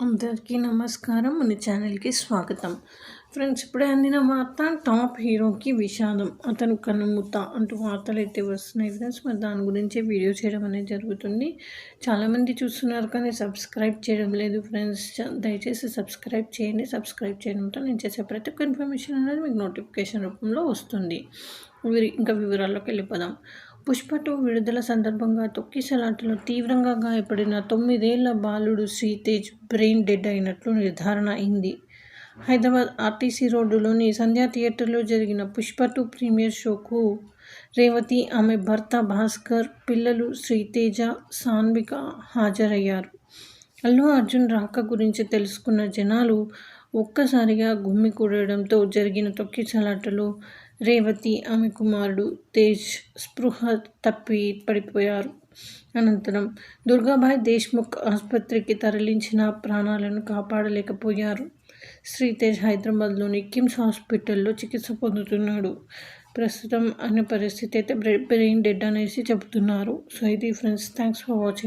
అందరికీ నమస్కారం. మన ఛానల్‌కి స్వాగతం. ఫ్రెండ్స్, ఇప్పుడే అందిన వార్త టాప్ హీరోకి విషాదం. అతను కన్నుమూత అంటూ వార్తలైతే వస్తున్నాయి ఫ్రెండ్స్. మరి దాని గురించే వీడియో చేయడం అనేది జరుగుతుంది. చాలామంది చూస్తున్నారు కానీ సబ్స్క్రైబ్ చేయడం లేదు ఫ్రెండ్స్. దయచేసి సబ్స్క్రైబ్ చేయండి. సబ్స్క్రైబ్ చేయడంతో నేను చేసే ప్రతి ఒక్క ఇన్ఫర్మేషన్ అనేది మీకు నోటిఫికేషన్ రూపంలో వస్తుంది. ఇంకా వివరాల్లోకి వెళ్ళిపోదాం. పుష్ప 2 విడుదల సందర్భంగా తొక్కిసలాటలో తీవ్రంగా గాయపడిన 9 ఏళ్ల బాలుడు శ్రీతేజ్ బ్రెయిన్ డెడ్ అయినట్లు నిర్ధారణ అయింది. హైదరాబాద్ ఆర్టీసీ రోడ్డులోని సంధ్యా థియేటర్లో జరిగిన పుష్ప 2 ప్రీమియర్ షోకు రేవతి, ఆమె భర్త భాస్కర్, పిల్లలు శ్రీతేజ, సాన్విక హాజరయ్యారు. అల్లు అర్జున్ రాక గురించి తెలుసుకున్న జనాలు ఒక్కసారిగా గుమ్మికూడడంతో జరిగిన తొక్కిసలాటలో రేవతి, ఆమె కుమారుడు తేజ్ స్పృహ తప్పి పడిపోయారు. అనంతరం దుర్గాబాయ్ దేశ్ముఖ్ ఆసుపత్రికి తరలించిన ప్రాణాలను కాపాడలేకపోయారు. శ్రీతేజ్ హైదరాబాద్లోని కిమ్స్ హాస్పిటల్లో చికిత్స పొందుతున్నాడు. ప్రస్తుతం ఆయన పరిస్థితి అయితే బ్రెయిన్ డెడ్ అనేసి చెబుతున్నారు. సో ఇది ఫ్రెండ్స్, థ్యాంక్స్ ఫర్ వాచింగ్.